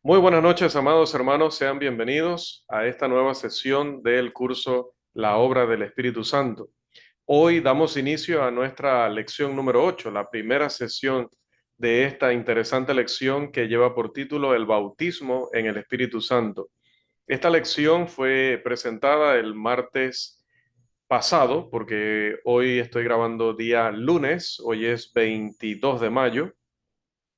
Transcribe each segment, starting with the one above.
Muy buenas noches, amados hermanos. Sean bienvenidos a esta nueva sesión del curso La Obra del Espíritu Santo. Hoy damos inicio a nuestra lección número 8, la primera sesión de esta interesante lección que lleva por título El bautismo en el Espíritu Santo. Esta lección fue presentada el martes pasado, porque hoy estoy grabando día lunes, hoy es 22 de mayo.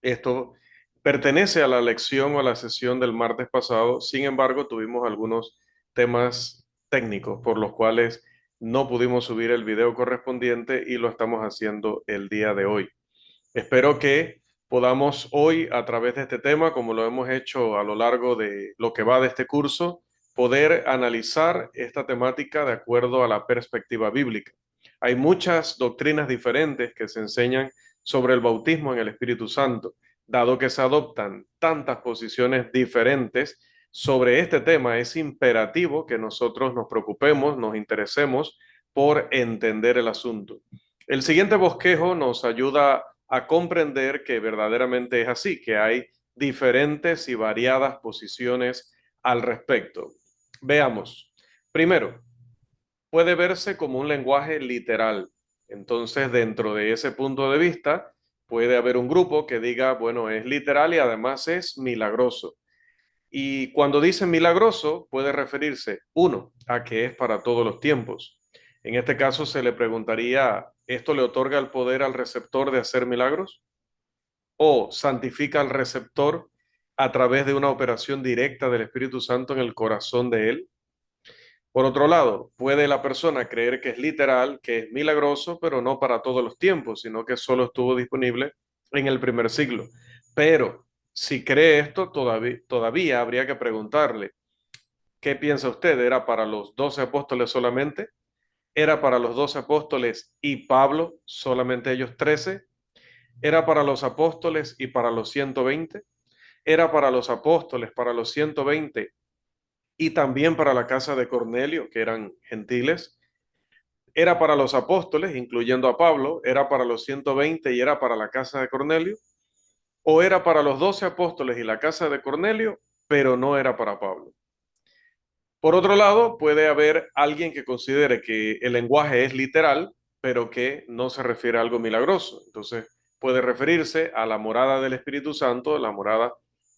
Esto pertenece a la lección o a la sesión del martes pasado. Sin embargo, tuvimos algunos temas técnicos por los cuales no pudimos subir el video correspondiente y lo estamos haciendo el día de hoy. Espero que podamos hoy, a través de este tema, como lo hemos hecho a lo largo de lo que va de este curso, poder analizar esta temática de acuerdo a la perspectiva bíblica. Hay muchas doctrinas diferentes que se enseñan sobre el bautismo en el Espíritu Santo. Dado que se adoptan tantas posiciones diferentes sobre este tema, es imperativo que nosotros nos preocupemos, nos interesemos por entender el asunto. El siguiente bosquejo nos ayuda a comprender que verdaderamente es así, que hay diferentes y variadas posiciones al respecto. Veamos. Primero, puede verse como un lenguaje literal. Entonces, dentro de ese punto de vista, puede haber un grupo que diga, bueno, es literal y además es milagroso. Y cuando dice milagroso, puede referirse, uno, a que es para todos los tiempos. En este caso se le preguntaría, ¿esto le otorga el poder al receptor de hacer milagros? ¿O santifica al receptor a través de una operación directa del Espíritu Santo en el corazón de él? Por otro lado, puede la persona creer que es literal, que es milagroso, pero no para todos los tiempos, sino que solo estuvo disponible en el primer siglo. Pero si cree esto, todavía habría que preguntarle, ¿qué piensa usted? ¿Era para los 12 apóstoles solamente? ¿Era para los 12 apóstoles y Pablo, solamente ellos 13? ¿Era para los apóstoles y para los 120? ¿Era para los apóstoles, para los 120 y también para la casa de Cornelio, que eran gentiles? ¿Era para los apóstoles, incluyendo a Pablo? ¿Era para los 120 y era para la casa de Cornelio? ¿O era para los 12 apóstoles y la casa de Cornelio, pero no era para Pablo? Por otro lado, puede haber alguien que considere que el lenguaje es literal, pero que no se refiere a algo milagroso. Entonces, puede referirse a la morada del Espíritu Santo, la morada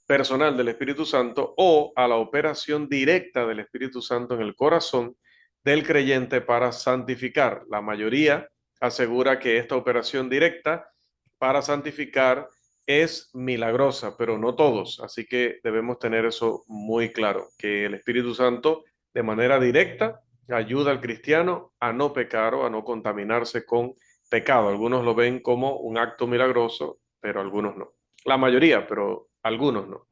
personal del Espíritu Santo, o a la operación directa del Espíritu Santo en el corazón del creyente para santificar. La mayoría asegura que esta operación directa para santificar es milagrosa, pero no todos. Así que debemos tener eso muy claro, que el Espíritu Santo de manera directa ayuda al cristiano a no pecar o a no contaminarse con pecado. Algunos lo ven como un acto milagroso, pero algunos no. La mayoría, pero algunos no.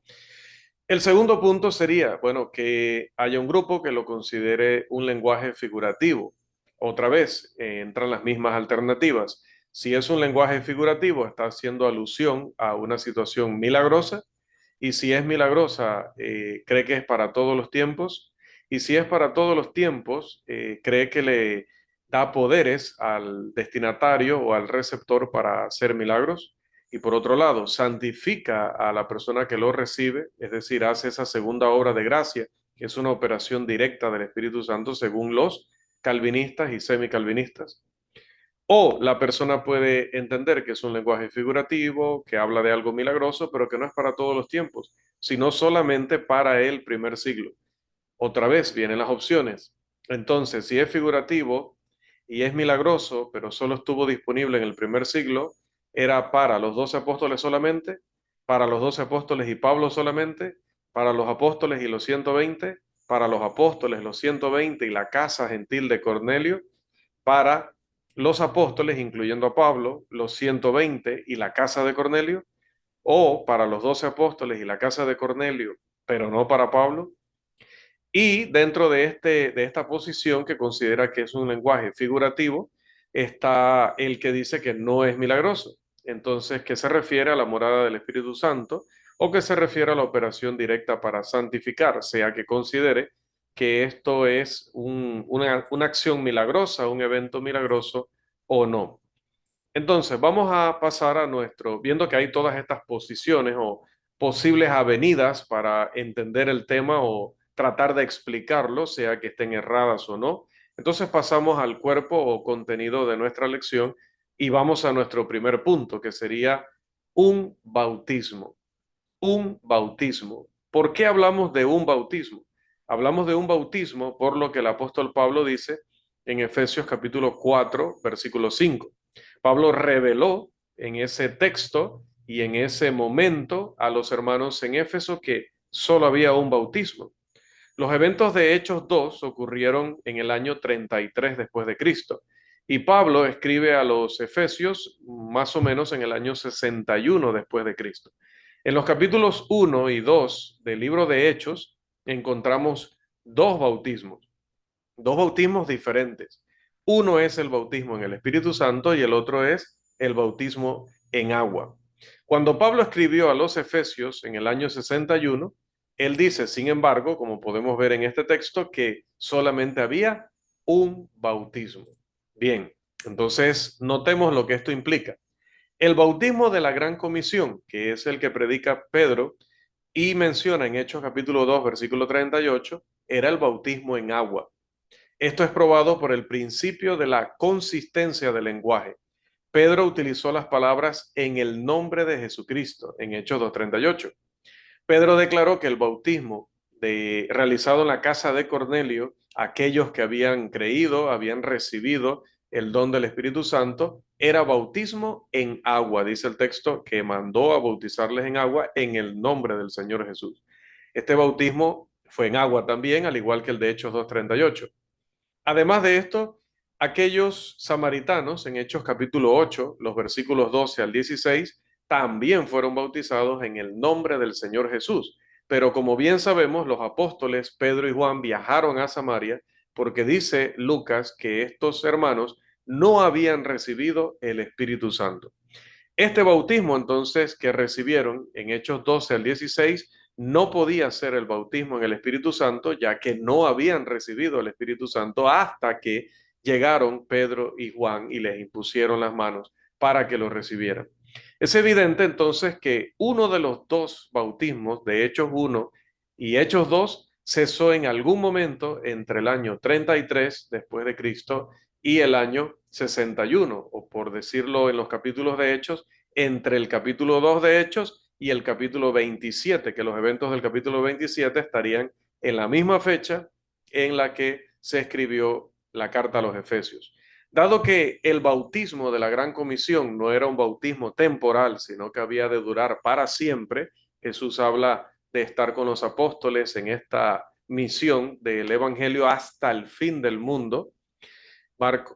El segundo punto sería, bueno, que haya un grupo que lo considere un lenguaje figurativo. Otra vez, entran las mismas alternativas. Si es un lenguaje figurativo, está haciendo alusión a una situación milagrosa. Y si es milagrosa, cree que es para todos los tiempos. Y si es para todos los tiempos, cree que le da poderes al destinatario o al receptor para hacer milagros. Y por otro lado, santifica a la persona que lo recibe, es decir, hace esa segunda obra de gracia, que es una operación directa del Espíritu Santo según los calvinistas y semicalvinistas. O la persona puede entender que es un lenguaje figurativo, que habla de algo milagroso, pero que no es para todos los tiempos, sino solamente para el primer siglo. Otra vez vienen las opciones. Entonces, si es figurativo y es milagroso, pero solo estuvo disponible en el primer siglo, era para los 12 apóstoles solamente, para los 12 apóstoles y Pablo solamente, para los apóstoles y los 120, para los apóstoles los 120 y la casa gentil de Cornelio, para los apóstoles, incluyendo a Pablo, los 120 y la casa de Cornelio, o para los 12 apóstoles y la casa de Cornelio, pero no para Pablo. Y dentro de esta posición que considera que es un lenguaje figurativo, está el que dice que no es milagroso. Entonces, ¿qué se refiere a la morada del Espíritu Santo o que se refiere a la operación directa para santificar? Sea que considere que esto es una acción milagrosa, un evento milagroso o no. Entonces, vamos a pasar a viendo que hay todas estas posiciones o posibles avenidas para entender el tema o tratar de explicarlo, sea que estén erradas o no. Entonces pasamos al cuerpo o contenido de nuestra lección y vamos a nuestro primer punto, que sería un bautismo. Un bautismo. ¿Por qué hablamos de un bautismo? Hablamos de un bautismo por lo que el apóstol Pablo dice en Efesios capítulo 4, versículo 5. Pablo reveló en ese texto y en ese momento a los hermanos en Éfeso que solo había un bautismo. Los eventos de Hechos 2 ocurrieron en el año 33 después de Cristo y Pablo escribe a los Efesios más o menos en el año 61 después de Cristo. En los capítulos 1 y 2 del libro de Hechos encontramos dos bautismos diferentes. Uno es el bautismo en el Espíritu Santo y el otro es el bautismo en agua. Cuando Pablo escribió a los Efesios en el año 61, él dice, sin embargo, como podemos ver en este texto, que solamente había un bautismo. Bien, entonces notemos lo que esto implica. El bautismo de la Gran Comisión, que es el que predica Pedro y menciona en Hechos capítulo 2, versículo 38, era el bautismo en agua. Esto es probado por el principio de la consistencia del lenguaje. Pedro utilizó las palabras en el nombre de Jesucristo en Hechos 2:38. Pedro declaró que el bautismo realizado en la casa de Cornelio, aquellos que habían creído, habían recibido el don del Espíritu Santo, era bautismo en agua, dice el texto, que mandó a bautizarles en agua en el nombre del Señor Jesús. Este bautismo fue en agua también, al igual que el de Hechos 2:38. Además de esto, aquellos samaritanos en Hechos capítulo 8, los versículos 12 al 16, también fueron bautizados en el nombre del Señor Jesús. Pero como bien sabemos, los apóstoles Pedro y Juan viajaron a Samaria porque dice Lucas que estos hermanos no habían recibido el Espíritu Santo. Este bautismo entonces que recibieron en Hechos 12 al 16 no podía ser el bautismo en el Espíritu Santo, ya que no habían recibido el Espíritu Santo hasta que llegaron Pedro y Juan y les impusieron las manos para que lo recibieran. Es evidente entonces que uno de los dos bautismos de Hechos 1 y Hechos 2 cesó en algún momento entre el año 33 después de Cristo y el año 61, o por decirlo en los capítulos de Hechos, entre el capítulo 2 de Hechos y el capítulo 27, que los eventos del capítulo 27 estarían en la misma fecha en la que se escribió la carta a los Efesios. Dado que el bautismo de la Gran Comisión no era un bautismo temporal, sino que había de durar para siempre, Jesús habla de estar con los apóstoles en esta misión del Evangelio hasta el fin del mundo.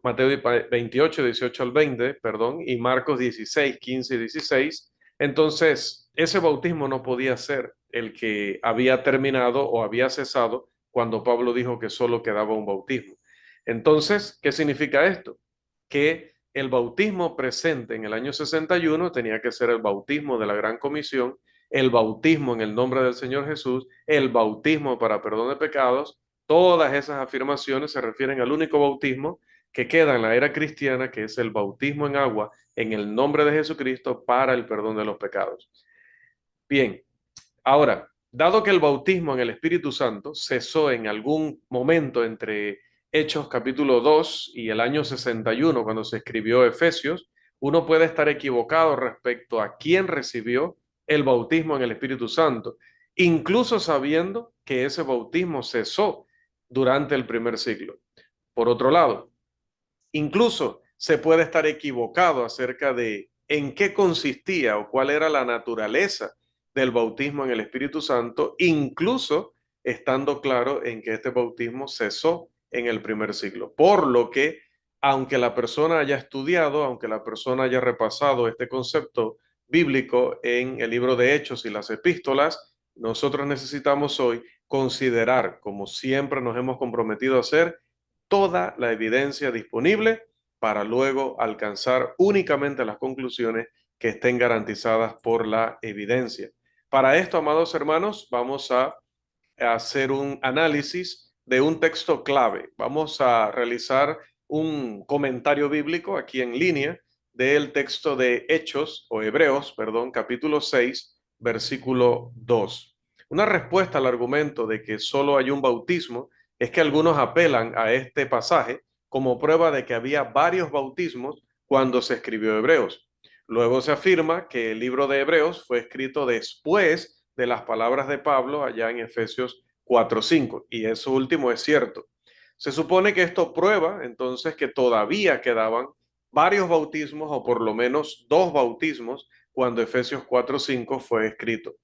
Mateo 28, 18 al 20, perdón, y Marcos 16, 15 y 16. Entonces, ese bautismo no podía ser el que había terminado o había cesado cuando Pablo dijo que solo quedaba un bautismo. Entonces, ¿qué significa esto? Que el bautismo presente en el año 61 tenía que ser el bautismo de la Gran Comisión, el bautismo en el nombre del Señor Jesús, el bautismo para perdón de pecados. Todas esas afirmaciones se refieren al único bautismo que queda en la era cristiana, que es el bautismo en agua en el nombre de Jesucristo para el perdón de los pecados. Bien, ahora, dado que el bautismo en el Espíritu Santo cesó en algún momento entre Hechos capítulo 2 y el año 61, cuando se escribió Efesios, uno puede estar equivocado respecto a quién recibió el bautismo en el Espíritu Santo, incluso sabiendo que ese bautismo cesó durante el primer siglo. Por otro lado, incluso se puede estar equivocado acerca de en qué consistía o cuál era la naturaleza del bautismo en el Espíritu Santo, incluso estando claro en que este bautismo cesó en el primer siglo. Por lo que, aunque la persona haya estudiado, aunque la persona haya repasado este concepto bíblico en el libro de Hechos y las epístolas, nosotros necesitamos hoy considerar, como siempre nos hemos comprometido a hacer, toda la evidencia disponible para luego alcanzar únicamente las conclusiones que estén garantizadas por la evidencia. Para esto, amados hermanos, vamos a hacer un análisis de un texto clave. Vamos a realizar un comentario bíblico aquí en línea del texto de Hechos, o Hebreos, perdón, capítulo 6, versículo 2. Una respuesta al argumento de que solo hay un bautismo es que algunos apelan a este pasaje como prueba de que había varios bautismos cuando se escribió Hebreos. Luego se afirma que el libro de Hebreos fue escrito después de las palabras de Pablo allá en Efesios 4:5, y eso último es cierto. Se supone que esto prueba entonces que todavía quedaban varios bautismos o por lo menos dos bautismos cuando Efesios 4:5 fue escrito.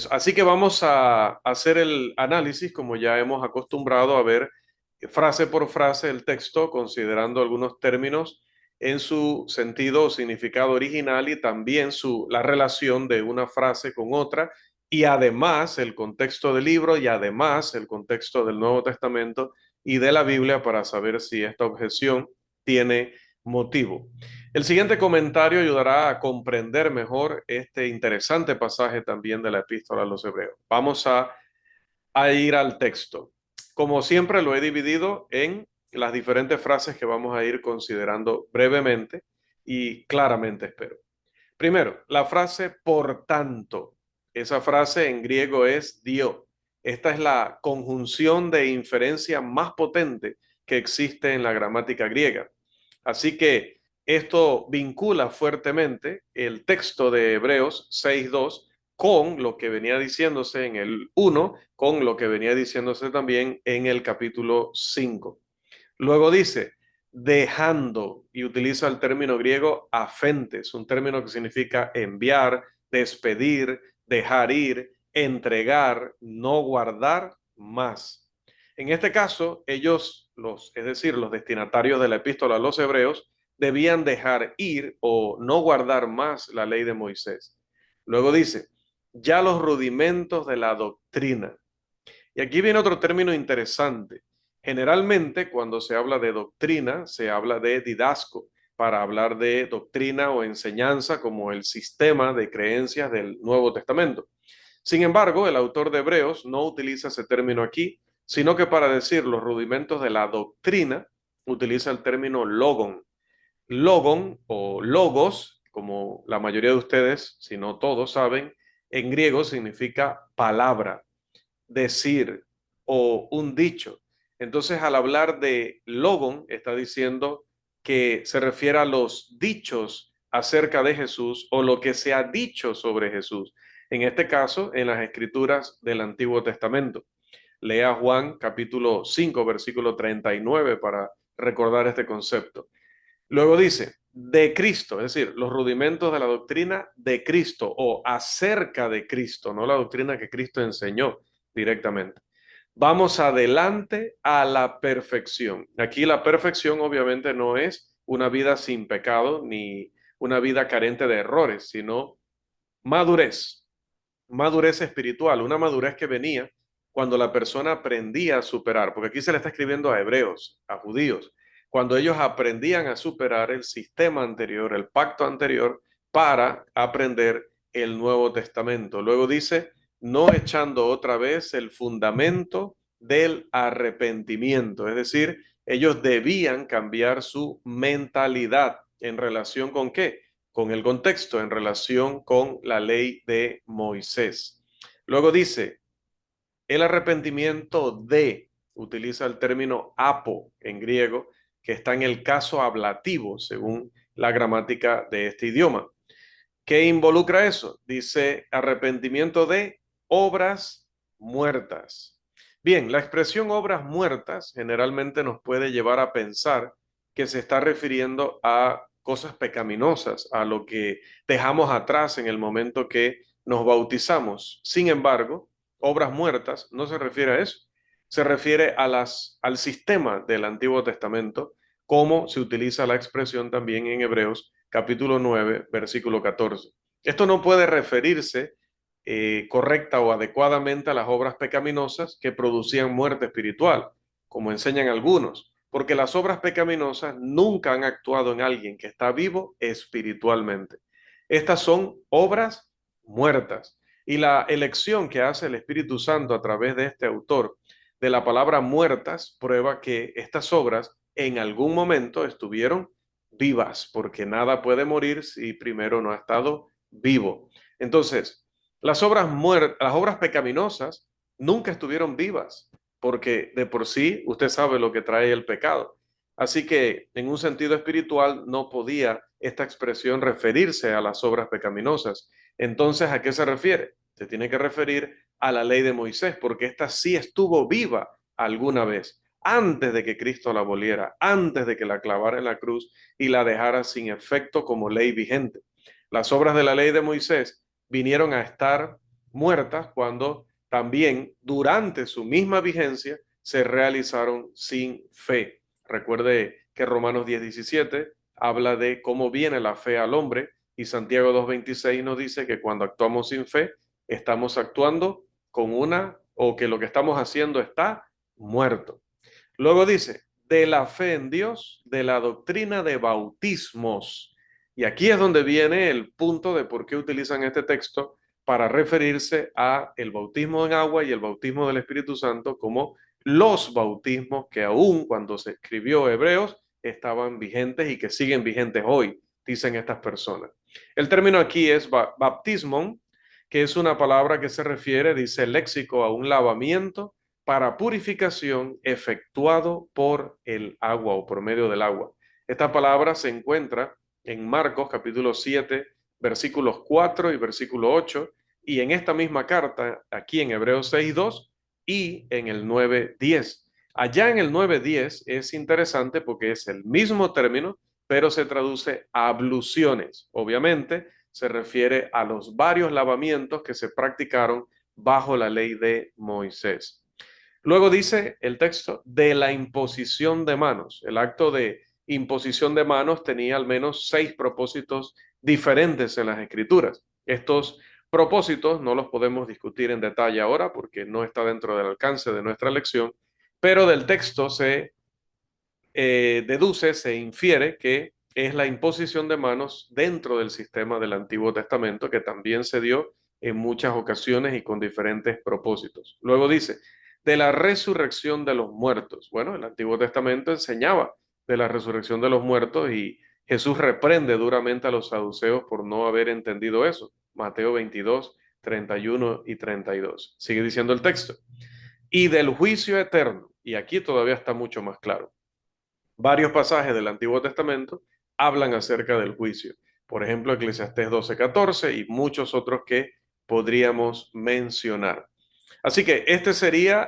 Así que vamos a hacer el análisis como ya hemos acostumbrado a ver frase por frase el texto, considerando algunos términos en su sentido o significado original y también la relación de una frase con otra, y además el contexto del libro y además el contexto del Nuevo Testamento y de la Biblia para saber si esta objeción tiene motivo. El siguiente comentario ayudará a comprender mejor este interesante pasaje también de la epístola a los Hebreos. Vamos a ir al texto. Como siempre lo he dividido en las diferentes frases que vamos a ir considerando brevemente y claramente, espero. Primero, la frase por tanto. Esa frase en griego es dio. Esta es la conjunción de inferencia más potente que existe en la gramática griega. Así que esto vincula fuertemente el texto de Hebreos 6:2 con lo que venía diciéndose en el 1, con lo que venía diciéndose también en el capítulo 5. Luego dice, dejando, y utiliza el término griego afentes, un término que significa enviar, despedir, dejar ir, entregar, no guardar más. En este caso, ellos, es decir, los destinatarios de la epístola a los hebreos, debían dejar ir o no guardar más la ley de Moisés. Luego dice, ya los rudimentos de la doctrina. Y aquí viene otro término interesante. Generalmente, cuando se habla de doctrina, se habla de didasco, para hablar de doctrina o enseñanza como el sistema de creencias del Nuevo Testamento. Sin embargo, el autor de Hebreos no utiliza ese término aquí, sino que para decir los rudimentos de la doctrina, utiliza el término logon. Logon o logos, como la mayoría de ustedes, si no todos saben, en griego significa palabra, decir o un dicho. Entonces, al hablar de logon, está diciendo que se refiere a los dichos acerca de Jesús o lo que se ha dicho sobre Jesús. En este caso, en las escrituras del Antiguo Testamento. Lea Juan capítulo 5, versículo 39 para recordar este concepto. Luego dice, de Cristo, es decir, los rudimentos de la doctrina de Cristo o acerca de Cristo, no la doctrina que Cristo enseñó directamente. Vamos adelante a la perfección. Aquí la perfección obviamente no es una vida sin pecado ni una vida carente de errores, sino madurez, madurez espiritual, una madurez que venía cuando la persona aprendía a superar, porque aquí se le está escribiendo a hebreos, a judíos, cuando ellos aprendían a superar el sistema anterior, el pacto anterior, para aprender el Nuevo Testamento. Luego dice, no echando otra vez el fundamento del arrepentimiento, es decir, ellos debían cambiar su mentalidad en relación con qué, con el contexto, en relación con la ley de Moisés. Luego dice, el arrepentimiento utiliza el término apo en griego, que está en el caso ablativo, según la gramática de este idioma. ¿Qué involucra eso? Dice arrepentimiento de obras muertas. Bien, la expresión obras muertas generalmente nos puede llevar a pensar que se está refiriendo a cosas pecaminosas, a lo que dejamos atrás en el momento que nos bautizamos. Sin embargo, obras muertas no se refiere a eso. Se refiere al sistema del Antiguo Testamento, como se utiliza la expresión también en Hebreos capítulo 9, versículo 14. Esto no puede referirse correcta o adecuadamente a las obras pecaminosas que producían muerte espiritual, como enseñan algunos, porque las obras pecaminosas nunca han actuado en alguien que está vivo espiritualmente. Estas son obras muertas. Y la elección que hace el Espíritu Santo a través de este autor de la palabra muertas prueba que estas obras en algún momento estuvieron vivas, porque nada puede morir si primero no ha estado vivo. Entonces, Las obras pecaminosas nunca estuvieron vivas, porque de por sí usted sabe lo que trae el pecado. Así que en un sentido espiritual no podía esta expresión referirse a las obras pecaminosas. Entonces, ¿a qué se refiere? Se tiene que referir a la ley de Moisés, porque esta sí estuvo viva alguna vez, antes de que Cristo la aboliera, antes de que la clavara en la cruz y la dejara sin efecto como ley vigente. Las obras de la ley de Moisés vinieron a estar muertas cuando también durante su misma vigencia se realizaron sin fe. Recuerde que Romanos 10:17 habla de cómo viene la fe al hombre y Santiago 2:26 nos dice que cuando actuamos sin fe, estamos actuando con una o que lo que estamos haciendo está muerto. Luego dice, de la fe en Dios, de la doctrina de bautismos. Y aquí es donde viene el punto de por qué utilizan este texto para referirse a el bautismo en agua y el bautismo del Espíritu Santo como los bautismos que aún cuando se escribió Hebreos estaban vigentes y que siguen vigentes hoy, dicen estas personas. El término aquí es baptismon, que es una palabra que se refiere, dice el léxico, a un lavamiento para purificación efectuado por el agua o por medio del agua. Esta palabra se encuentra en Marcos capítulo 7, versículos 4 y versículo 8, y en esta misma carta, aquí en Hebreos 6:2 y en el 9:10. Allá en el 9:10 es interesante porque es el mismo término, pero se traduce a abluciones. Obviamente se refiere a los varios lavamientos que se practicaron bajo la ley de Moisés. Luego dice el texto de la imposición de manos. El acto de imposición de manos tenía al menos 6 propósitos diferentes en las escrituras. Estos propósitos no los podemos discutir en detalle ahora porque no está dentro del alcance de nuestra lección, pero del texto se deduce, se infiere que es la imposición de manos dentro del sistema del Antiguo Testamento que también se dio en muchas ocasiones y con diferentes propósitos. Luego dice, de la resurrección de los muertos. Bueno, el Antiguo Testamento enseñaba de la resurrección de los muertos y Jesús reprende duramente a los saduceos por no haber entendido eso. Mateo 22, 31 y 32. Sigue diciendo el texto. Y del juicio eterno. Y aquí todavía está mucho más claro. Varios pasajes del Antiguo Testamento hablan acerca del juicio. Por ejemplo, Eclesiastés 12:14 y muchos otros que podríamos mencionar. Así que esta sería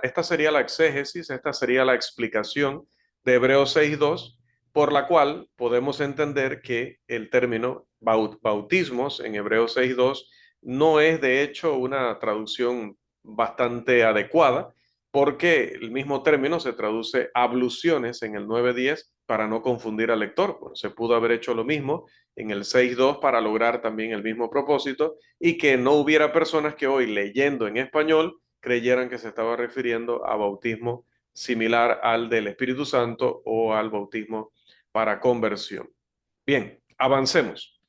la exégesis, esta sería la explicación de Hebreos 6:2, por la cual podemos entender que el término bautismos en Hebreos 6:2 no es de hecho una traducción bastante adecuada, porque el mismo término se traduce abluciones en el 9:10 para no confundir al lector. Bueno, se pudo haber hecho lo mismo en el 6:2 para lograr también el mismo propósito y que no hubiera personas que hoy leyendo en español creyeran que se estaba refiriendo a bautismo similar al del Espíritu Santo o al bautismo para conversión. Bien, avancemos.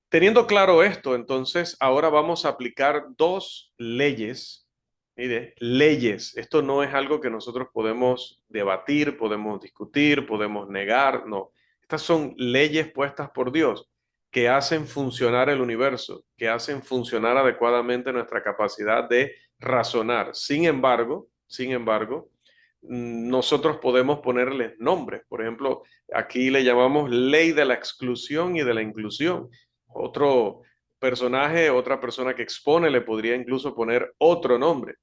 Teniendo claro esto, entonces ahora vamos a aplicar dos leyes. Mire, leyes. Esto no es algo que nosotros podemos debatir, podemos discutir, podemos negar, no. Estas son leyes puestas por Dios que hacen funcionar el universo, que hacen funcionar adecuadamente nuestra capacidad de razonar. Sin embargo, nosotros podemos ponerles nombres. Por ejemplo, aquí le llamamos ley de la exclusión y de la inclusión. Otro personaje, otra persona que expone, le podría incluso poner otro nombre,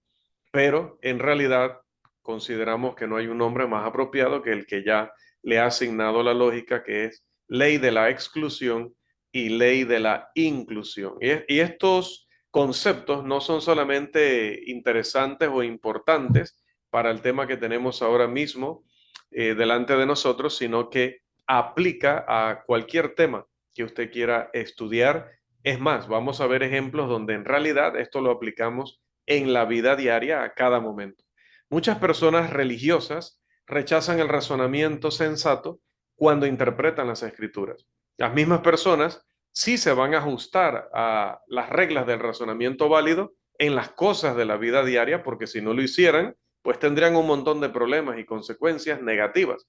pero en realidad consideramos que no hay un nombre más apropiado que el que ya le ha asignado la lógica, que es ley de la exclusión y ley de la inclusión. Y estos conceptos no son solamente interesantes o importantes para el tema que tenemos ahora mismo delante de nosotros, sino que aplica a cualquier tema que usted quiera estudiar. Es más, vamos a ver ejemplos donde en realidad esto lo aplicamos en la vida diaria a cada momento. Muchas personas religiosas rechazan el razonamiento sensato cuando interpretan las escrituras. Las mismas personas sí se van a ajustar a las reglas del razonamiento válido en las cosas de la vida diaria, porque si no lo hicieran, pues tendrían un montón de problemas y consecuencias negativas.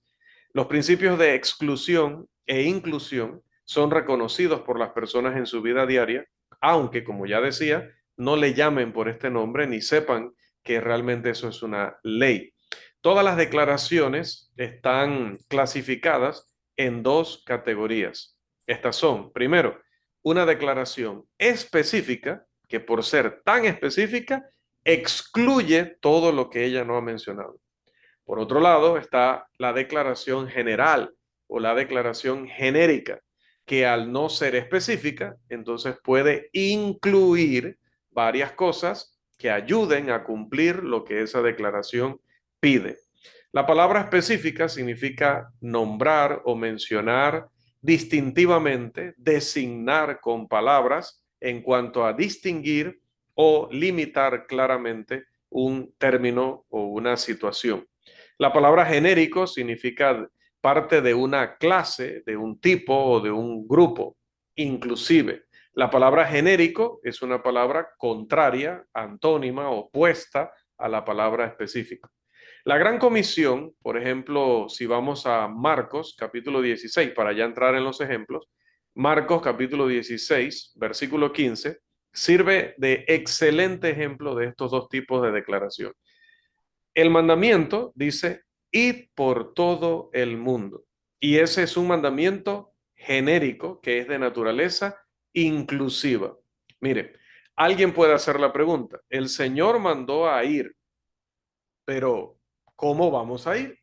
Los principios de exclusión e inclusión son reconocidos por las personas en su vida diaria, aunque, como ya decía, no le llamen por este nombre ni sepan que realmente eso es una ley. Todas las declaraciones están clasificadas en dos categorías. Estas son, primero, una declaración específica, que por ser tan específica, excluye todo lo que ella no ha mencionado. Por otro lado, está la declaración general o la declaración genérica, que al no ser específica, entonces puede incluir varias cosas que ayuden a cumplir lo que esa declaración pide. La palabra específica significa nombrar o mencionar distintivamente, designar con palabras en cuanto a distinguir o limitar claramente un término o una situación. La palabra genérico significa parte de una clase, de un tipo o de un grupo. Inclusive, la palabra genérico es una palabra contraria, antónima, opuesta a la palabra específica. La Gran Comisión, por ejemplo, si vamos a Marcos capítulo 16, para ya entrar en los ejemplos, Marcos capítulo 16, versículo 15, sirve de excelente ejemplo de estos dos tipos de declaración. El mandamiento dice, id por todo el mundo. Y ese es un mandamiento genérico que es de naturaleza inclusiva. Mire, alguien puede hacer la pregunta, el Señor mandó a ir, pero ¿cómo vamos a ir?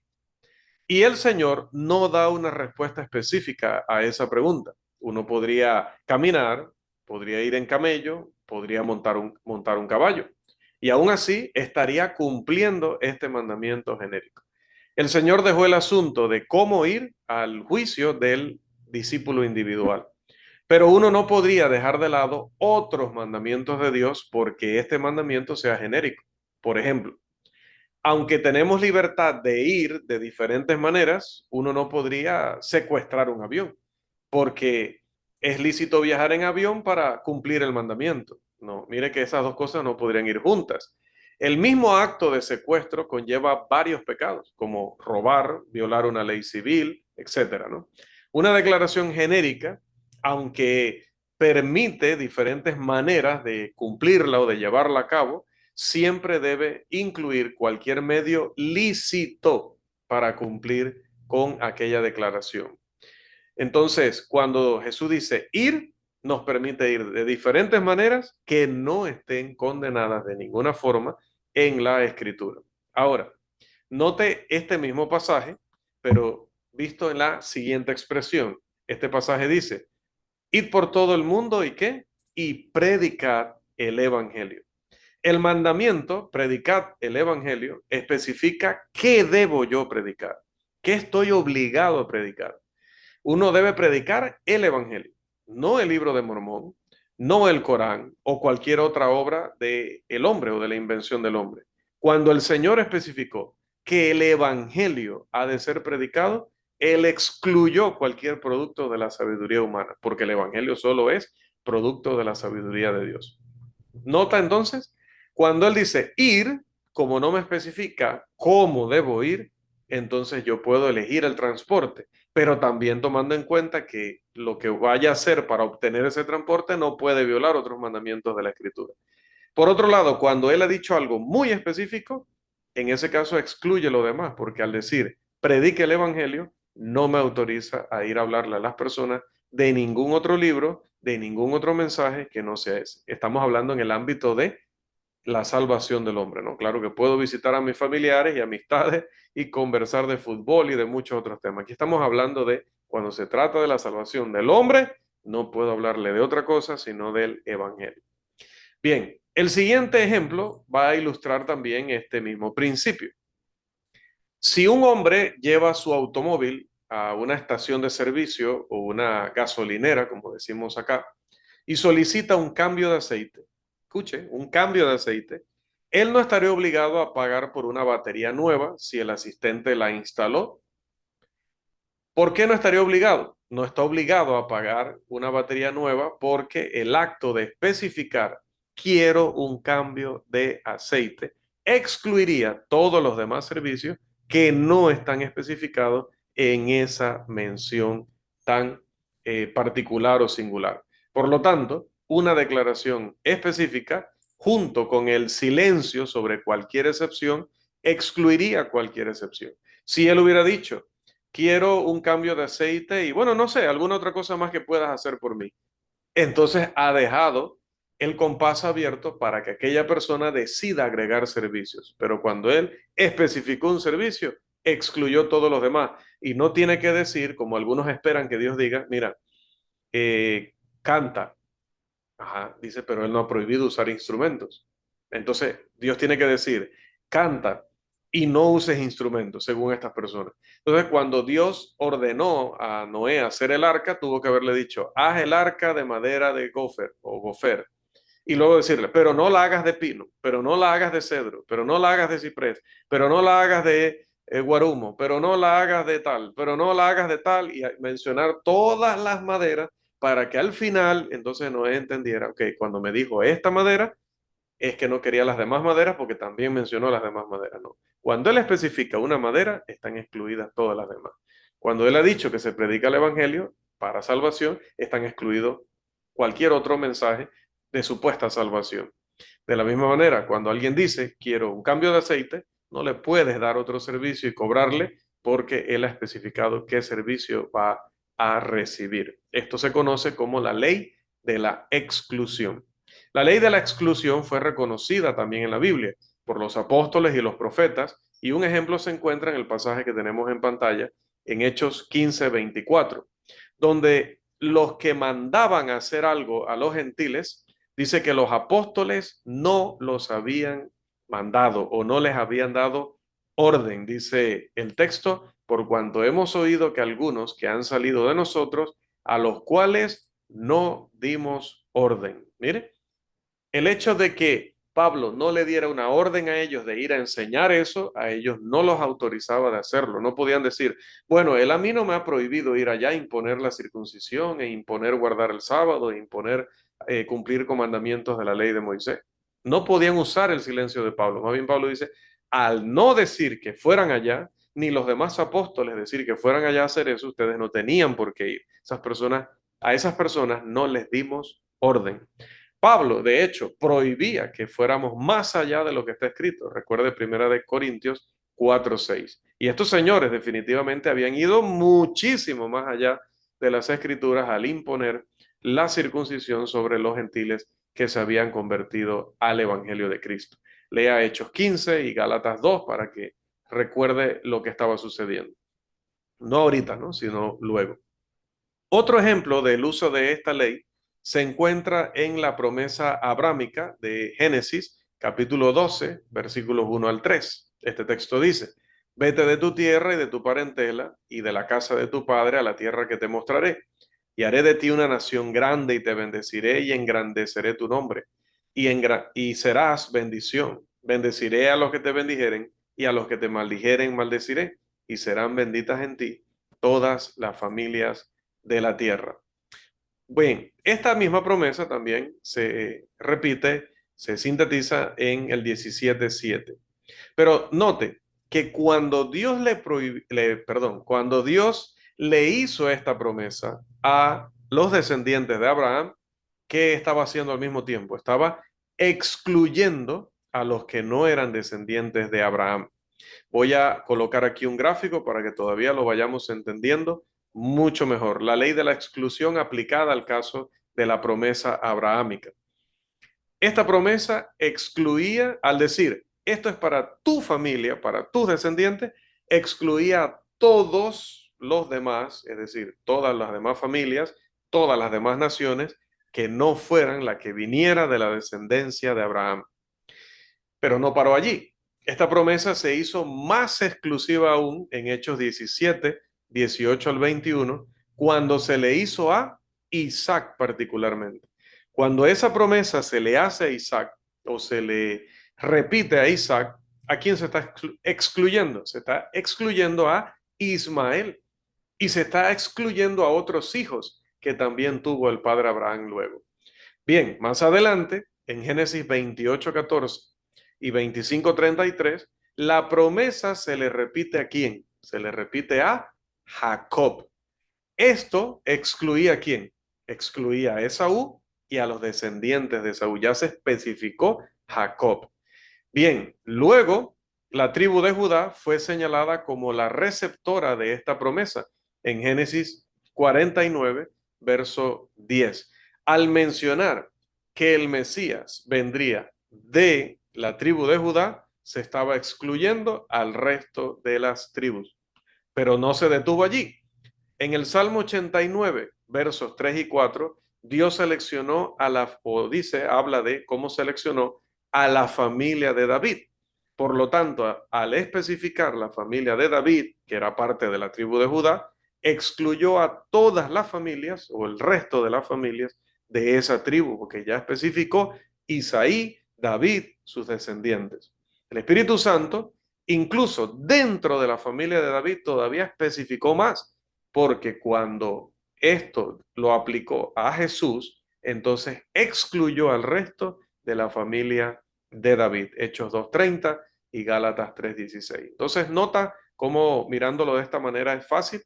Y el Señor no da una respuesta específica a esa pregunta. Uno podría caminar, podría ir en camello, podría montar un caballo. Y aún así estaría cumpliendo este mandamiento genérico. El Señor dejó el asunto de cómo ir al juicio del discípulo individual. Pero uno no podría dejar de lado otros mandamientos de Dios porque este mandamiento sea genérico. Por ejemplo, aunque tenemos libertad de ir de diferentes maneras, uno no podría secuestrar un avión, porque es lícito viajar en avión para cumplir el mandamiento. No, mire que esas dos cosas no podrían ir juntas. El mismo acto de secuestro conlleva varios pecados, como robar, violar una ley civil, etcétera, ¿no? Una declaración genérica, aunque permite diferentes maneras de cumplirla o de llevarla a cabo, siempre debe incluir cualquier medio lícito para cumplir con aquella declaración. Entonces, cuando Jesús dice ir, nos permite ir de diferentes maneras que no estén condenadas de ninguna forma en la Escritura. Ahora, note este mismo pasaje, pero visto en la siguiente expresión. Este pasaje dice, id por todo el mundo y qué? Y predicad el Evangelio. El mandamiento, predicad el Evangelio, especifica qué debo yo predicar, qué estoy obligado a predicar. Uno debe predicar el Evangelio, no el libro de Mormón, no el Corán o cualquier otra obra del hombre o de la invención del hombre. Cuando el Señor especificó que el Evangelio ha de ser predicado, Él excluyó cualquier producto de la sabiduría humana, porque el Evangelio solo es producto de la sabiduría de Dios. Nota entonces, cuando él dice ir, como no me especifica cómo debo ir, entonces yo puedo elegir el transporte, pero también tomando en cuenta que lo que vaya a hacer para obtener ese transporte no puede violar otros mandamientos de la Escritura. Por otro lado, cuando él ha dicho algo muy específico, en ese caso excluye lo demás, porque al decir predique el Evangelio, no me autoriza a ir a hablarle a las personas de ningún otro libro, de ningún otro mensaje que no sea ese. Estamos hablando en el ámbito de la salvación del hombre, ¿no? Claro que puedo visitar a mis familiares y amistades y conversar de fútbol y de muchos otros temas. Aquí estamos hablando de cuando se trata de la salvación del hombre, no puedo hablarle de otra cosa sino del Evangelio. Bien, el siguiente ejemplo va a ilustrar también este mismo principio. Si un hombre lleva su automóvil a una estación de servicio o una gasolinera, como decimos acá, y solicita un cambio de aceite, escuche, un cambio de aceite, él no estaría obligado a pagar por una batería nueva si el asistente la instaló. ¿Por qué no estaría obligado? No está obligado a pagar una batería nueva porque el acto de especificar quiero un cambio de aceite excluiría todos los demás servicios que no están especificados en esa mención tan particular o singular. Por lo tanto, una declaración específica junto con el silencio sobre cualquier excepción, excluiría cualquier excepción. Si él hubiera dicho, quiero un cambio de aceite y bueno, no sé, alguna otra cosa más que puedas hacer por mí, entonces ha dejado el compás abierto para que aquella persona decida agregar servicios. Pero cuando él especificó un servicio, excluyó todos los demás. Y no tiene que decir, como algunos esperan que Dios diga, mira, canta. Ajá, dice, pero él no ha prohibido usar instrumentos. Entonces, Dios tiene que decir, canta y no uses instrumentos, según estas personas. Entonces, cuando Dios ordenó a Noé hacer el arca, tuvo que haberle dicho, haz el arca de madera de gofer o gofer. Y luego decirle, pero no la hagas de pino, pero no la hagas de cedro, pero no la hagas de ciprés, pero no la hagas de guarumo, pero no la hagas de tal, pero no la hagas de tal, y mencionar todas las maderas para que al final entonces Noé entendiera, ok, cuando me dijo esta madera, es que no quería las demás maderas porque también mencionó las demás maderas, no. Cuando él especifica una madera, están excluidas todas las demás. Cuando él ha dicho que se predica el evangelio para salvación, están excluidos cualquier otro mensaje de supuesta salvación. De la misma manera, cuando alguien dice, quiero un cambio de aceite, no le puedes dar otro servicio y cobrarle porque él ha especificado qué servicio va a recibir. Esto se conoce como la ley de la exclusión. La ley de la exclusión fue reconocida también en la Biblia por los apóstoles y los profetas, y un ejemplo se encuentra en el pasaje que tenemos en pantalla, en Hechos 15:24, donde los que mandaban a hacer algo a los gentiles, dice que los apóstoles no los habían mandado o no les habían dado orden, dice el texto, por cuanto hemos oído que algunos que han salido de nosotros, a los cuales no dimos orden. Mire, el hecho de que Pablo no le diera una orden a ellos de ir a enseñar eso, a ellos no los autorizaba de hacerlo. No podían decir, bueno, él a mí no me ha prohibido ir allá a imponer la circuncisión e imponer guardar el sábado, e imponer cumplir con mandamientos de la ley de Moisés. No podían usar el silencio de Pablo. Más bien Pablo dice, al no decir que fueran allá, ni los demás apóstoles decir que fueran allá a hacer eso, ustedes no tenían por qué ir. A esas personas no les dimos orden. Pablo, de hecho, prohibía que fuéramos más allá de lo que está escrito. Recuerde Primera de Corintios 4:6. Y estos señores definitivamente habían ido muchísimo más allá de las escrituras al imponer la circuncisión sobre los gentiles que se habían convertido al evangelio de Cristo. Lea Hechos 15 y Gálatas 2 para que recuerde lo que estaba sucediendo. No ahorita, ¿no? Sino luego. Otro ejemplo del uso de esta ley se encuentra en la promesa abrámica de Génesis, capítulo 12, versículos 1 al 3. Este texto dice, vete de tu tierra y de tu parentela y de la casa de tu padre a la tierra que te mostraré, y haré de ti una nación grande y te bendeciré y engrandeceré tu nombre, y serás bendición. Bendeciré a los que te bendijeren y a los que te maldijeren maldeciré, y serán benditas en ti todas las familias de la tierra. Bien, esta misma promesa también se repite, se sintetiza en el 17:7. Pero note que cuando Dios cuando Dios le hizo esta promesa a los descendientes de Abraham, ¿qué estaba haciendo al mismo tiempo? Estaba excluyendo a los que no eran descendientes de Abraham. Voy a colocar aquí un gráfico para que todavía lo vayamos entendiendo mucho mejor. La ley de la exclusión aplicada al caso de la promesa abrahámica. Esta promesa excluía, al decir, esto es para tu familia, para tus descendientes, excluía a todos los demás, es decir, todas las demás familias, todas las demás naciones, que no fueran la que viniera de la descendencia de Abraham. Pero no paró allí. Esta promesa se hizo más exclusiva aún en Hechos 17, 18 al 21, cuando se le hizo a Isaac particularmente. Cuando esa promesa se le hace a Isaac o se le repite a Isaac, ¿a quién se está excluyendo? Se está excluyendo a Ismael y se está excluyendo a otros hijos que también tuvo el padre Abraham luego. Bien, más adelante, en Génesis 28:14 y 25:33, la promesa se le repite a quién? Se le repite a Jacob. Esto excluía a quién? Excluía a Esaú y a los descendientes de Esaú. Ya se especificó Jacob. Bien, luego la tribu de Judá fue señalada como la receptora de esta promesa en Génesis 49, verso 10. Al mencionar que el Mesías vendría de la tribu de Judá, se estaba excluyendo al resto de las tribus. Pero no se detuvo allí. En el Salmo 89, versos 3 y 4, Dios seleccionó o dice, habla de cómo seleccionó a la familia de David. Por lo tanto, al especificar la familia de David, que era parte de la tribu de Judá, excluyó a todas las familias o el resto de las familias de esa tribu, porque ya especificó Isaí, David, sus descendientes. El Espíritu Santo, incluso dentro de la familia de David, todavía especificó más, porque cuando esto lo aplicó a Jesús, entonces excluyó al resto de la familia de David. Hechos 2:30 y Gálatas 3:16. Entonces nota cómo mirándolo de esta manera es fácil.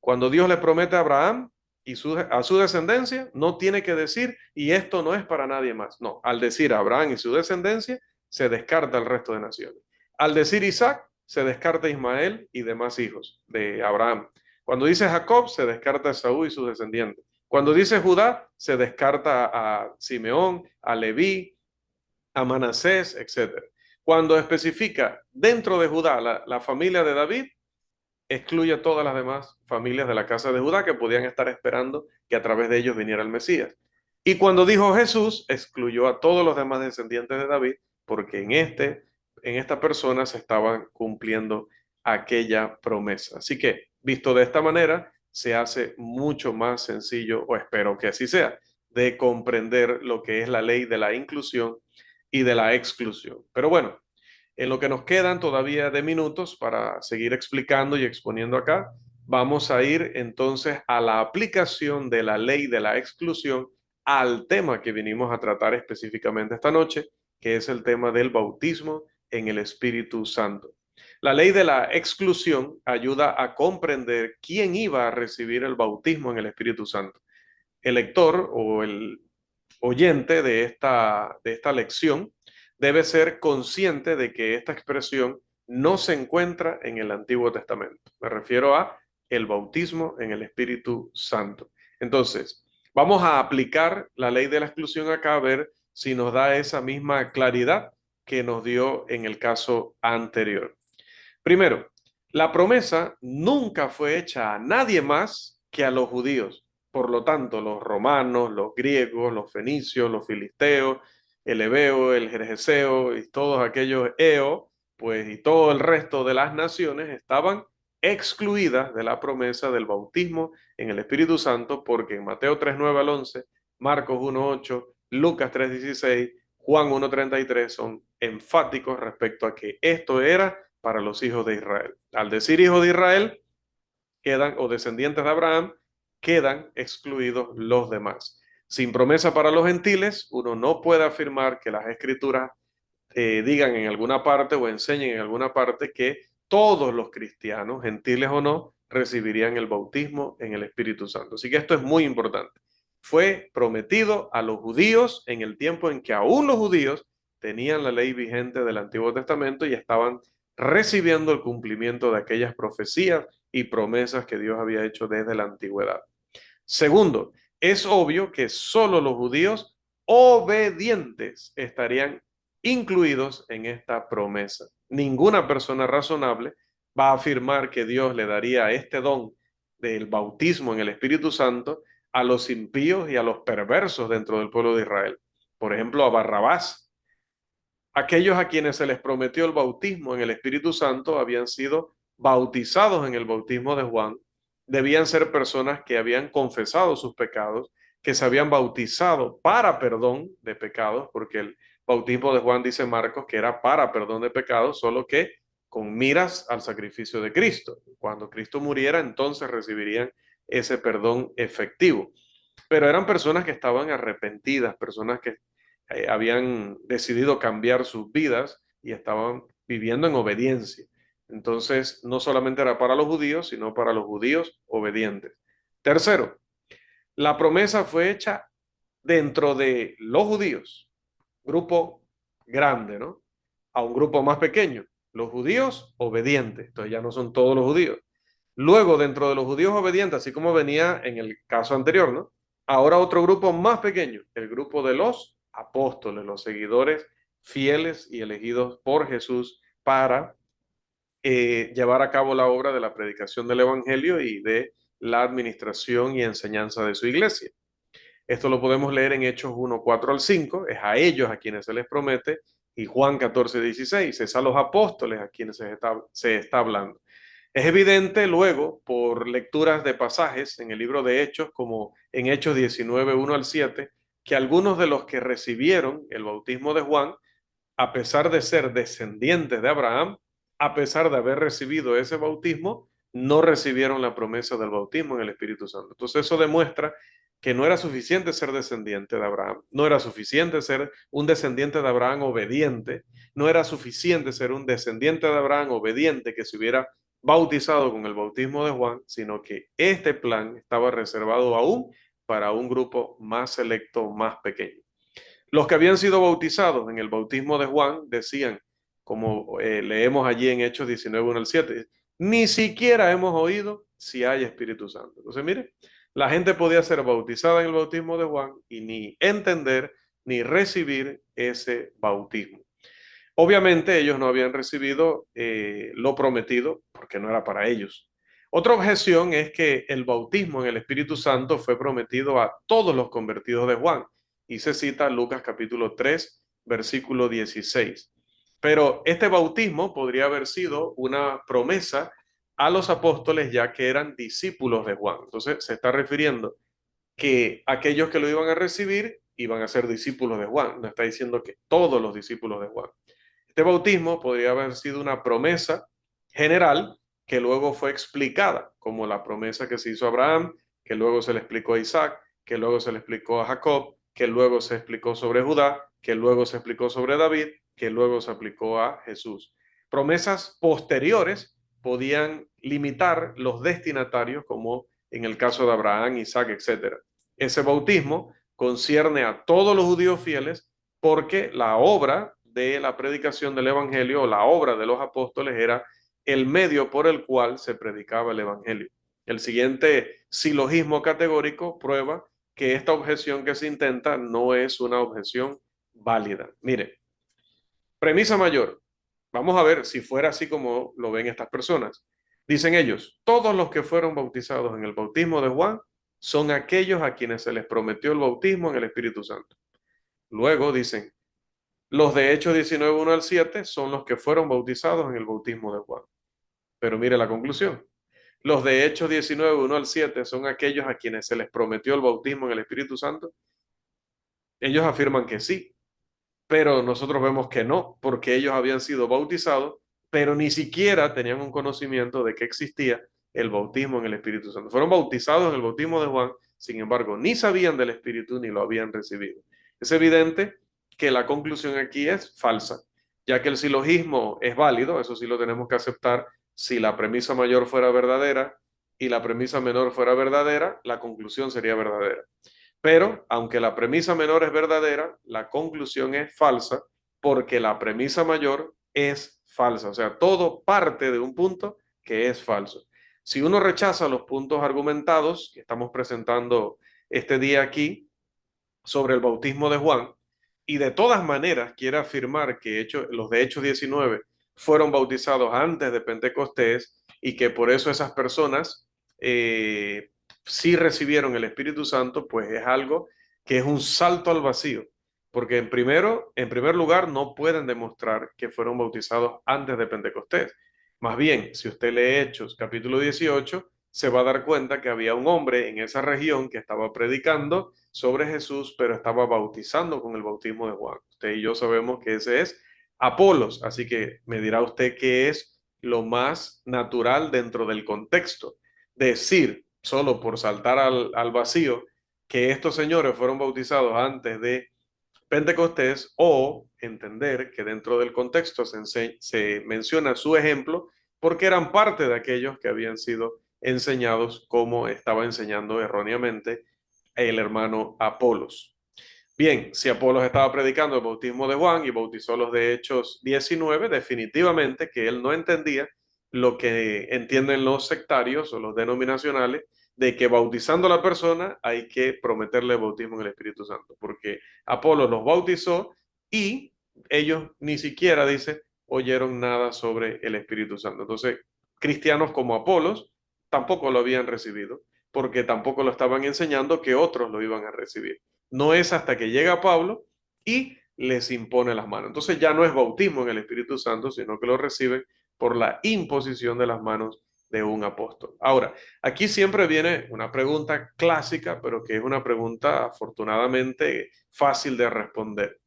Cuando Dios le promete a Abraham y a su descendencia, no tiene que decir, y esto no es para nadie más. No, al decir Abraham y su descendencia, se descarta el resto de naciones. Al decir Isaac, se descarta Ismael y demás hijos de Abraham. Cuando dice Jacob, se descarta a Esaú y sus descendientes. Cuando dice Judá, se descarta a Simeón, a Leví, a Manasés, etc. Cuando especifica dentro de Judá la familia de David, excluye a todas las demás familias de la casa de Judá que podían estar esperando que a través de ellos viniera el Mesías. Y cuando dijo Jesús, excluyó a todos los demás descendientes de David, porque en esta persona se estaban cumpliendo aquella promesa. Así que, visto de esta manera, se hace mucho más sencillo, o espero que así sea, de comprender lo que es la ley de la inclusión y de la exclusión. Pero bueno, en lo que nos quedan todavía de minutos para seguir explicando y exponiendo acá, vamos a ir entonces a la aplicación de la ley de la exclusión al tema que vinimos a tratar específicamente esta noche, que es el tema del bautismo en el Espíritu Santo. La ley de la exclusión ayuda a comprender quién iba a recibir el bautismo en el Espíritu Santo. El lector o el oyente de esta lección debe ser consciente de que esta expresión no se encuentra en el Antiguo Testamento. Me refiero a el bautismo en el Espíritu Santo. Entonces, vamos a aplicar la ley de la exclusión acá a ver si nos da esa misma claridad que nos dio en el caso anterior. Primero, la promesa nunca fue hecha a nadie más que a los judíos. Por lo tanto, los romanos, los griegos, los fenicios, los filisteos, el hebeo, el jerjeseo y todos aquellos pues y todo el resto de las naciones estaban excluidas de la promesa del bautismo en el Espíritu Santo, porque en Mateo 3:9 al 11, Marcos 1:8, Lucas 3:16, Juan 1:33 son enfáticos respecto a que esto era para los hijos de Israel. Al decir hijos de Israel, quedan, o descendientes de Abraham, quedan excluidos los demás. Sin promesa para los gentiles, uno no puede afirmar que las escrituras digan en alguna parte o enseñen en alguna parte que todos los cristianos, gentiles o no, recibirían el bautismo en el Espíritu Santo. Así que esto es muy importante. Fue prometido a los judíos en el tiempo en que aún los judíos tenían la ley vigente del Antiguo Testamento y estaban recibiendo el cumplimiento de aquellas profecías y promesas que Dios había hecho desde la antigüedad. Segundo, es obvio que solo los judíos obedientes estarían incluidos en esta promesa. Ninguna persona razonable va a afirmar que Dios le daría este don del bautismo en el Espíritu Santo a los impíos y a los perversos dentro del pueblo de Israel. Por ejemplo, a Barrabás. Aquellos a quienes se les prometió el bautismo en el Espíritu Santo habían sido bautizados en el bautismo de Juan. Debían ser personas que habían confesado sus pecados, que se habían bautizado para perdón de pecados, porque el bautismo de Juan, dice Marcos, que era para perdón de pecados, solo que con miras al sacrificio de Cristo. Cuando Cristo muriera, entonces recibirían ese perdón efectivo. Pero eran personas que estaban arrepentidas, personas que habían decidido cambiar sus vidas y estaban viviendo en obediencia. Entonces, no solamente era para los judíos, sino para los judíos obedientes. Tercero, la promesa fue hecha dentro de los judíos, grupo grande, ¿no? A un grupo más pequeño, los judíos obedientes, entonces ya no son todos los judíos. Luego, dentro de los judíos obedientes, así como venía en el caso anterior, ¿no? Ahora otro grupo más pequeño, el grupo de los apóstoles, los seguidores fieles y elegidos por Jesús para llevar a cabo la obra de la predicación del Evangelio y de la administración y enseñanza de su iglesia. Esto lo podemos leer en Hechos 1, 4 al 5, es a ellos a quienes se les promete, y Juan 14, 16, es a los apóstoles a quienes se está hablando. Es evidente luego, por lecturas de pasajes en el libro de Hechos, como en Hechos 19, 1 al 7, que algunos de los que recibieron el bautismo de Juan, a pesar de ser descendientes de Abraham, a pesar de haber recibido ese bautismo, no recibieron la promesa del bautismo en el Espíritu Santo. Entonces eso demuestra que no era suficiente ser descendiente de Abraham, no era suficiente ser un descendiente de Abraham obediente, no era suficiente ser un descendiente de Abraham obediente que se hubiera bautizado con el bautismo de Juan, sino que este plan estaba reservado aún para un grupo más selecto, más pequeño. Los que habían sido bautizados en el bautismo de Juan decían, como leemos allí en Hechos 19, 1 al 7, ni siquiera hemos oído si hay Espíritu Santo. Entonces, mire, la gente podía ser bautizada en el bautismo de Juan y ni entender ni recibir ese bautismo. Obviamente ellos no habían recibido lo prometido porque no era para ellos. Otra objeción es que el bautismo en el Espíritu Santo fue prometido a todos los convertidos de Juan y se cita Lucas capítulo 3, versículo 16. Pero este bautismo podría haber sido una promesa a los apóstoles ya que eran discípulos de Juan. Entonces se está refiriendo que aquellos que lo iban a recibir iban a ser discípulos de Juan. No está diciendo que todos los discípulos de Juan. Este bautismo podría haber sido una promesa general que luego fue explicada, como la promesa que se hizo a Abraham, que luego se le explicó a Isaac, que luego se le explicó a Jacob, que luego se explicó sobre Judá, que luego se explicó sobre David, que luego se aplicó a Jesús. Promesas posteriores podían limitar los destinatarios, como en el caso de Abraham, Isaac, etc. Ese bautismo concierne a todos los judíos fieles porque la obra de la predicación del Evangelio o la obra de los apóstoles era el medio por el cual se predicaba el Evangelio. El siguiente silogismo categórico prueba que esta objeción que se intenta no es una objeción válida. Mire, premisa mayor. Vamos a ver si fuera así como lo ven estas personas. Dicen ellos, todos los que fueron bautizados en el bautismo de Juan son aquellos a quienes se les prometió el bautismo en el Espíritu Santo. Luego dicen, los de Hechos 19, 1 al 7 son los que fueron bautizados en el bautismo de Juan. Pero mire la conclusión. Los de Hechos 19, 1 al 7 son aquellos a quienes se les prometió el bautismo en el Espíritu Santo. Ellos afirman que sí, pero nosotros vemos que no, porque ellos habían sido bautizados, pero ni siquiera tenían un conocimiento de que existía el bautismo en el Espíritu Santo. Fueron bautizados en el bautismo de Juan, sin embargo, ni sabían del Espíritu ni lo habían recibido. Es evidente que la conclusión aquí es falsa, ya que el silogismo es válido, eso sí lo tenemos que aceptar. Si la premisa mayor fuera verdadera y la premisa menor fuera verdadera, la conclusión sería verdadera. Pero, aunque la premisa menor es verdadera, la conclusión es falsa porque la premisa mayor es falsa. O sea, todo parte de un punto que es falso. Si uno rechaza los puntos argumentados que estamos presentando este día aquí sobre el bautismo de Juan y de todas maneras quiere afirmar que los de Hechos 19 fueron bautizados antes de Pentecostés y que por eso esas personas sí recibieron el Espíritu Santo, pues es algo que es un salto al vacío, porque en primer lugar no pueden demostrar que fueron bautizados antes de Pentecostés. Más bien, si usted lee Hechos capítulo 18, se va a dar cuenta que había un hombre en esa región que estaba predicando sobre Jesús, pero estaba bautizando con el bautismo de Juan. Usted y yo sabemos que ese es Apolos, así que me dirá usted qué es lo más natural dentro del contexto. Decir, solo por saltar al vacío, que estos señores fueron bautizados antes de Pentecostés o entender que dentro del contexto se menciona su ejemplo porque eran parte de aquellos que habían sido enseñados como estaba enseñando erróneamente el hermano Apolos. Bien, si Apolos estaba predicando el bautismo de Juan y bautizó los de Hechos 19, definitivamente que él no entendía lo que entienden los sectarios o los denominacionales, de que bautizando a la persona hay que prometerle el bautismo en el Espíritu Santo, porque Apolos los bautizó y ellos ni siquiera, dice, oyeron nada sobre el Espíritu Santo. Entonces, cristianos como Apolos tampoco lo habían recibido, porque tampoco lo estaban enseñando que otros lo iban a recibir. No es hasta que llega Pablo y les impone las manos. Entonces ya no es bautismo en el Espíritu Santo, sino que lo reciben por la imposición de las manos de un apóstol. Ahora, aquí siempre viene una pregunta clásica, pero que es una pregunta afortunadamente fácil de responder.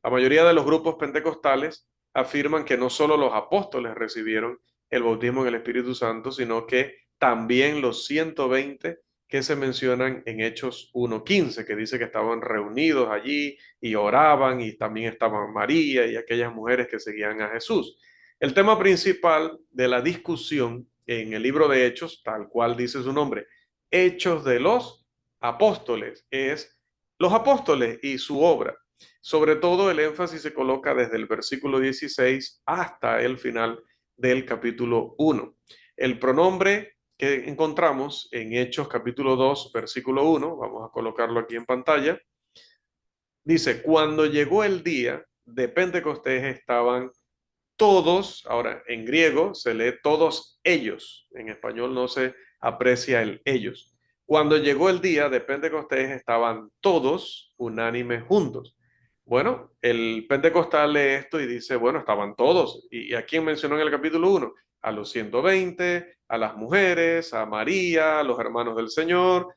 La mayoría de los grupos pentecostales afirman que no solo los apóstoles recibieron el bautismo en el Espíritu Santo, sino que también los 120 que se mencionan en Hechos 1:15, que dice que estaban reunidos allí y oraban, y también estaban María y aquellas mujeres que seguían a Jesús. El tema principal de la discusión en el libro de Hechos, tal cual dice su nombre, Hechos de los Apóstoles, es los apóstoles y su obra. Sobre todo el énfasis se coloca desde el versículo 16 hasta el final del capítulo 1. El pronombre que encontramos en Hechos capítulo 2, versículo 1, vamos a colocarlo aquí en pantalla, dice, cuando llegó el día de Pentecostés estaban todos, ahora en griego se lee todos ellos, en español no se aprecia el ellos. Cuando llegó el día de Pentecostés estaban todos unánimes juntos. Bueno, el pentecostal lee esto y dice, bueno, estaban todos. ¿Y a quién mencionó en el capítulo 1? A los 120, a las mujeres, a María, a los hermanos del Señor,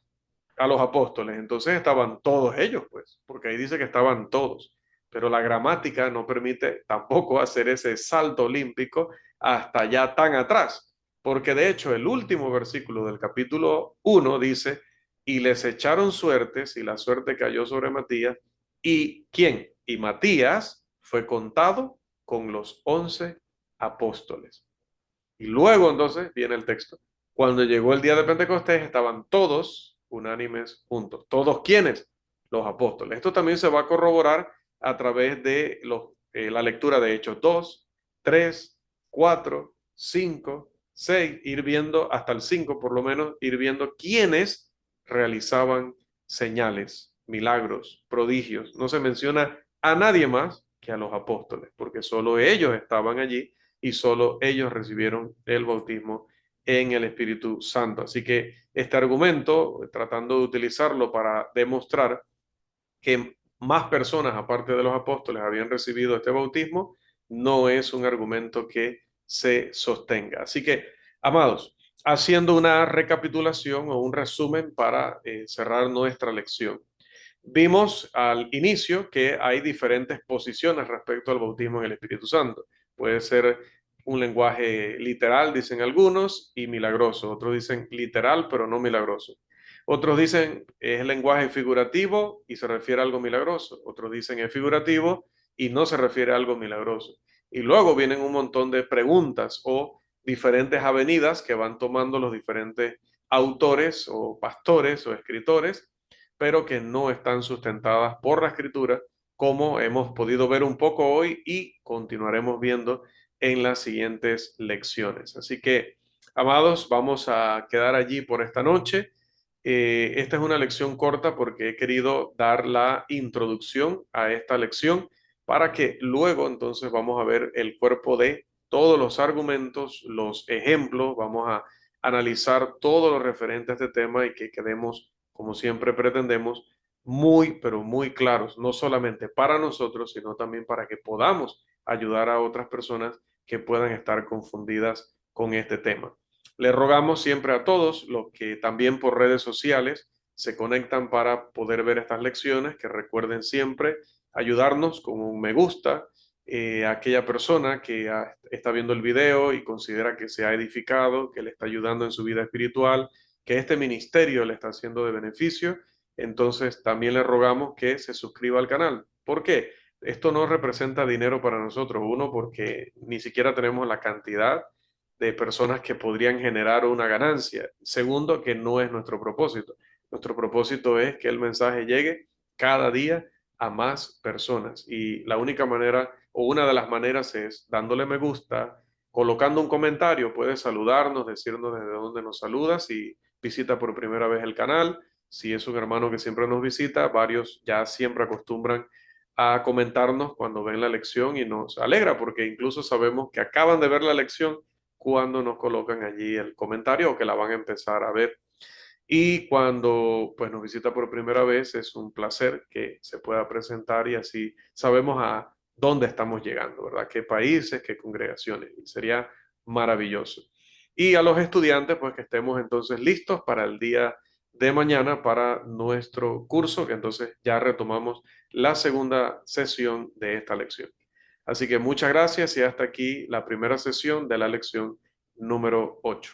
a los apóstoles. Entonces estaban todos ellos, pues, porque ahí dice que estaban todos. Pero la gramática no permite tampoco hacer ese salto olímpico hasta allá tan atrás, porque de hecho el último versículo del capítulo 1 dice, y les echaron suertes y la suerte cayó sobre Matías. ¿Y quién? Y Matías fue contado con los 11 apóstoles. Y luego entonces viene el texto. Cuando llegó el día de Pentecostés estaban todos unánimes juntos. ¿Todos quiénes? Los apóstoles. Esto también se va a corroborar a través de la lectura de Hechos 2, 3, 4, 5, 6, ir viendo hasta el 5 por lo menos, ir viendo quiénes realizaban señales, milagros, prodigios. No se menciona a nadie más que a los apóstoles, porque solo ellos estaban allí y solo ellos recibieron el bautismo en el Espíritu Santo. Así que este argumento, tratando de utilizarlo para demostrar que más personas, aparte de los apóstoles, habían recibido este bautismo, no es un argumento que se sostenga. Así que, amados, haciendo una recapitulación o un resumen para cerrar nuestra lección. Vimos al inicio que hay diferentes posiciones respecto al bautismo en el Espíritu Santo. Puede ser un lenguaje literal, dicen algunos, y milagroso. Otros dicen literal, pero no milagroso. Otros dicen es lenguaje figurativo y se refiere a algo milagroso. Otros dicen es figurativo y no se refiere a algo milagroso. Y luego vienen un montón de preguntas o diferentes avenidas que van tomando los diferentes autores o pastores o escritores, pero que no están sustentadas por la escritura, como hemos podido ver un poco hoy y continuaremos viendo en las siguientes lecciones. Así que, amados, vamos a quedar allí por esta noche. Esta es una lección corta porque he querido dar la introducción a esta lección para que luego entonces vamos a ver el cuerpo de todos los argumentos, los ejemplos, vamos a analizar todo lo referente a este tema y que quedemos, como siempre pretendemos, muy, pero muy claros, no solamente para nosotros, sino también para que podamos ayudar a otras personas que puedan estar confundidas con este tema. Le rogamos siempre a todos los que también por redes sociales se conectan para poder ver estas lecciones, que recuerden siempre ayudarnos con un me gusta, a aquella persona que está viendo el video y considera que se ha edificado, que le está ayudando en su vida espiritual, que este ministerio le está haciendo de beneficio. Entonces también le rogamos que se suscriba al canal. ¿Por qué? Esto no representa dinero para nosotros. Uno, porque ni siquiera tenemos la cantidad de personas que podrían generar una ganancia. Segundo, que no es nuestro propósito. Nuestro propósito es que el mensaje llegue cada día a más personas. Y la única manera o una de las maneras es dándole me gusta, colocando un comentario. Puedes saludarnos, decirnos desde dónde nos saludas y visita por primera vez el canal. Si es un hermano que siempre nos visita, varios ya siempre acostumbran a comentarnos cuando ven la lección y nos alegra porque incluso sabemos que acaban de ver la lección cuando nos colocan allí el comentario o que la van a empezar a ver. Y cuando pues nos visita por primera vez es un placer que se pueda presentar y así sabemos a dónde estamos llegando, ¿verdad? Qué países, qué congregaciones. Y sería maravilloso. Y a los estudiantes pues que estemos entonces listos para el día de mañana para nuestro curso, que entonces ya retomamos la segunda sesión de esta lección. Así que muchas gracias y hasta aquí la primera sesión de la lección número 8.